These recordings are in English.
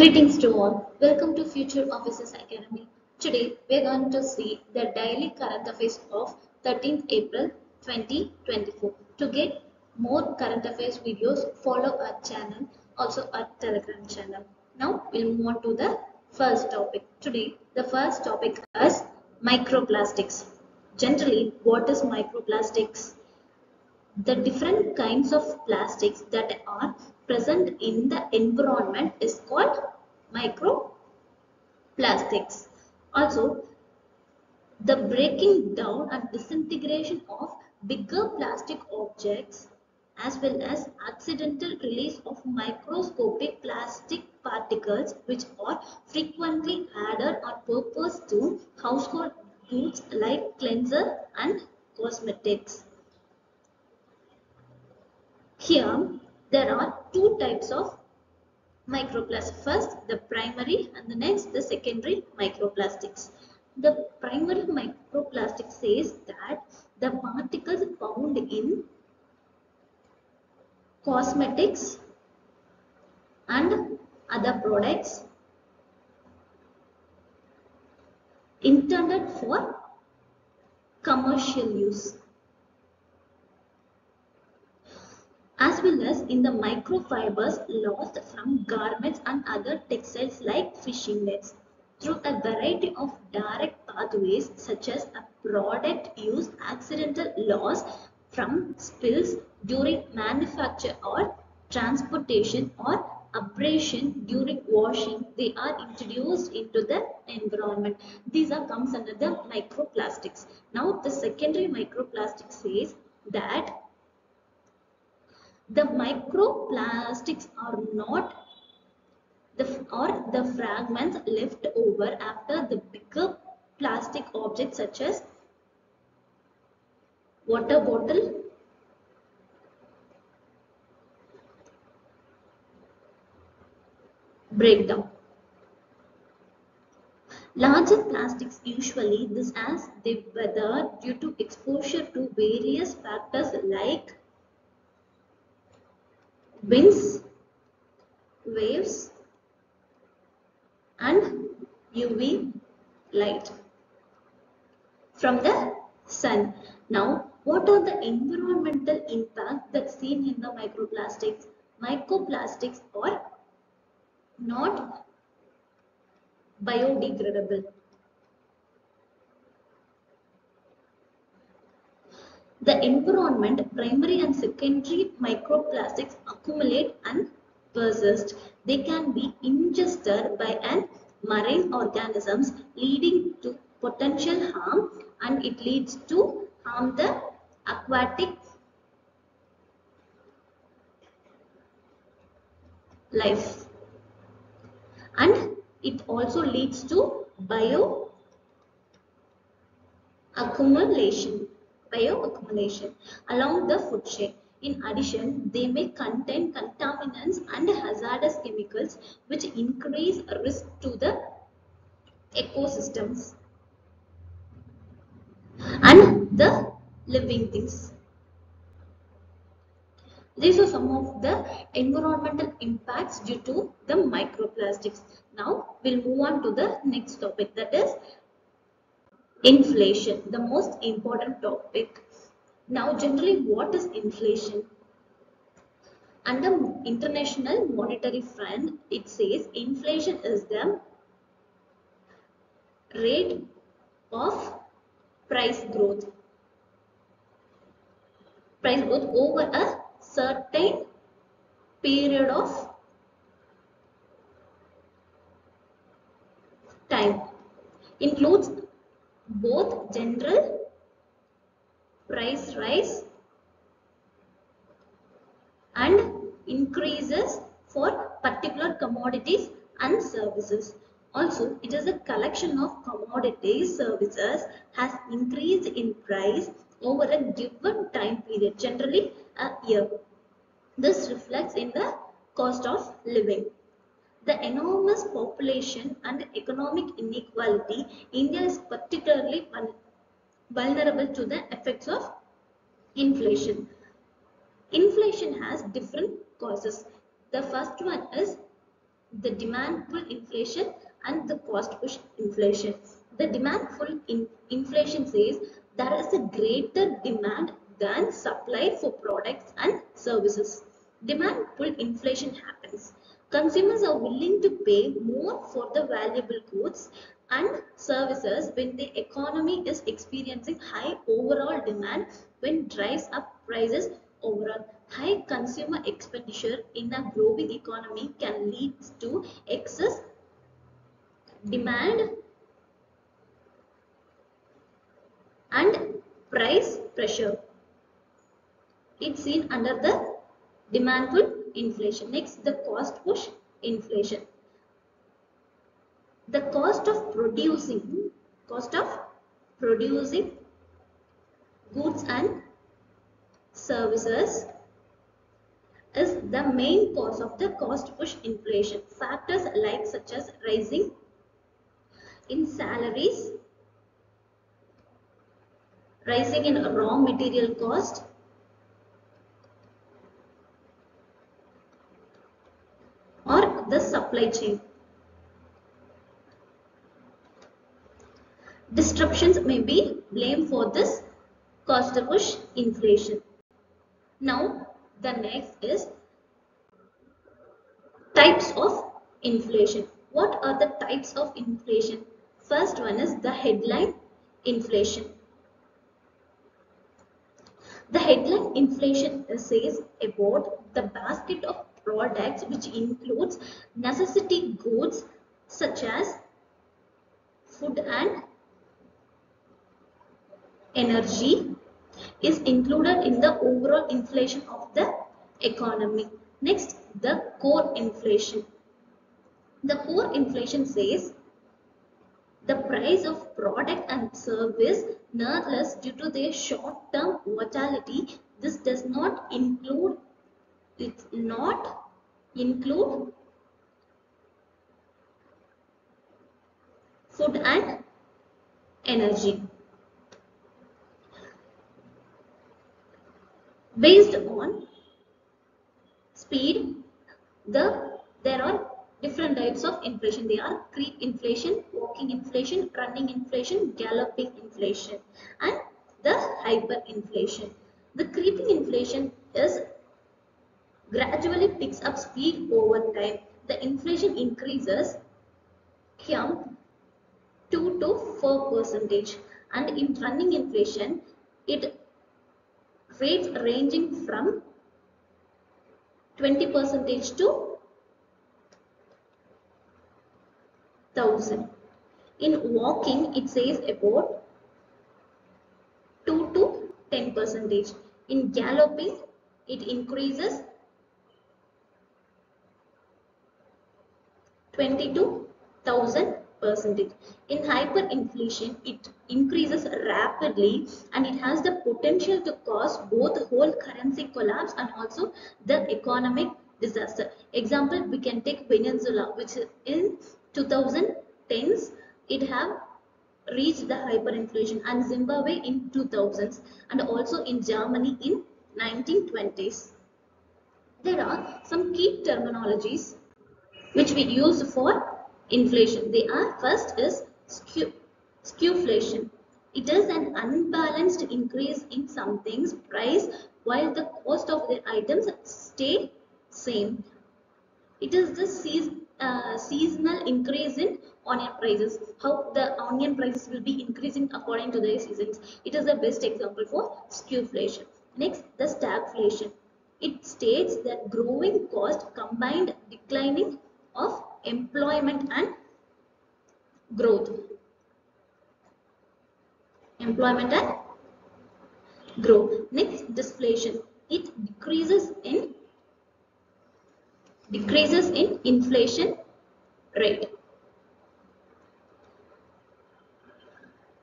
Greetings to all. Welcome to Future Officers Academy. Today we are going to see the daily current affairs of 13th April 2024. To get more current affairs videos, follow our channel, also our Telegram channel. Now we'll move on to the first topic. Today the first topic is microplastics. Generally, what is microplastics? The different kinds of plastics that are present in the environment is called microplastics. Also, the breaking down and disintegration of bigger plastic objects as well as accidental release of microscopic plastic particles which are frequently added on purpose to household goods like cleanser and cosmetics. Here, there are two types of microplastics. First, the primary and the next, the secondary microplastics. The primary microplastic says that the particles found in cosmetics and other products intended for commercial use, as well as in the microfibers lost from garments and other textiles like fishing nets through a variety of direct pathways such as a product use, accidental loss from spills during manufacture or transportation, or abrasion during washing. They are introduced into the environment. These are comes under the microplastics. Now the secondary microplastic says that the microplastics are not the fragments left over after the bigger plastic objects such as water bottle, breakdown. Larger plastics usually this as they weather due to exposure to various factors like winds, waves and UV light from the sun. Now, what are the environmental impacts that's seen in the microplastics? Microplastics are not biodegradable. The environment, primary and secondary microplastics accumulate and persist. They can be ingested by an marine organisms, leading to potential harm, and it leads to harm the aquatic life, and it also leads to bioaccumulation along the food chain. In addition, they may contain contaminants and hazardous chemicals which increase risk to the ecosystems and the living things. These are some of the environmental impacts due to the microplastics. Now we'll move on to the next topic, that is inflation, the most important topic. Now generally, what is inflation? Under International Monetary Fund, it says inflation is the rate of price growth over a certain period of time. Includes both general price rise and increases for particular commodities and services. Also, it is a collection of commodities, services has increased in price over a given time period, generally a year. This reflects in the cost of living. The enormous population and economic inequality, India is particularly vulnerable to the effects of inflation. Inflation has different causes. The first one is the demand pull inflation and the cost push inflation. The demand pull inflation says there is a greater demand than supply for products and services. Demand pull inflation happens. Consumers are willing to pay more for the valuable goods and services when the economy is experiencing high overall demand, when drives up prices overall. High consumer expenditure in a growing economy can lead to excess demand and price pressure. It's seen under the demand pull inflation. Next, the cost push inflation. The cost of producing goods and services is the main cause of the cost push inflation. Factors like such as rising in salaries, rising in raw material cost, or the supply chain. Disruptions may be blamed for this cost push inflation. Now, the next is types of inflation. What are the types of inflation? First one is the headline inflation. The headline inflation says about the basket of products which includes necessity goods such as food and energy is included in the overall inflation of the economy. Next, the core inflation. The core inflation says the price of product and service nonetheless due to their short-term volatility. This does not include food and energy. Based on speed, there are different types of inflation. They are creep inflation, walking inflation, running inflation, galloping inflation, and the hyperinflation. The creeping inflation is gradually picks up speed over time. The inflation increases from 2 to 4%, and in running inflation, it rates ranging from 20% to 1000. In walking, it says about 2 to 10%. In galloping, it increases 20 to 1000%. In hyperinflation, it increases rapidly and it has the potential to cause both whole currency collapse and also the economic disaster. Example, we can take Venezuela, which in 2010s it have reached the hyperinflation, and Zimbabwe in 2000s, and also in Germany in 1920s. There are some key terminologies which we use for inflation. They are, first is skewflation. It is an unbalanced increase in something's price while the cost of the items stay same. It is the seasonal increase in onion prices. How the onion prices will be increasing according to the seasons. It is the best example for skewflation. Next, the stagflation. It states that growing cost combined declining of employment and growth. Employment and growth. Next, deflation. It decreases in inflation rate.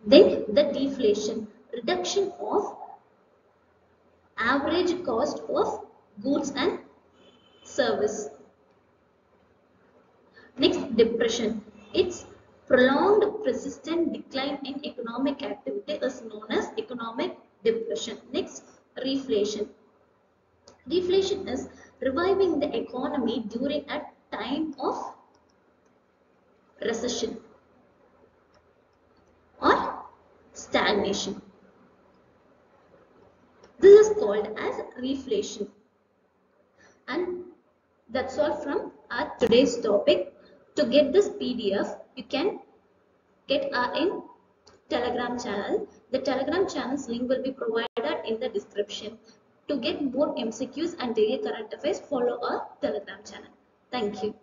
Then the deflation, reduction of average cost of goods and service. Next, depression. Its prolonged persistent decline in economic activity is known as economic depression. Next, reflation. Reflation is reviving the economy during a time of recession or stagnation. This is called as reflation. And that's all from our today's topic. To get this PDF, you can get our in Telegram channel. The Telegram channel's link will be provided in the description. To get more MCQs and daily current affairs, follow our Telegram channel. Thank you.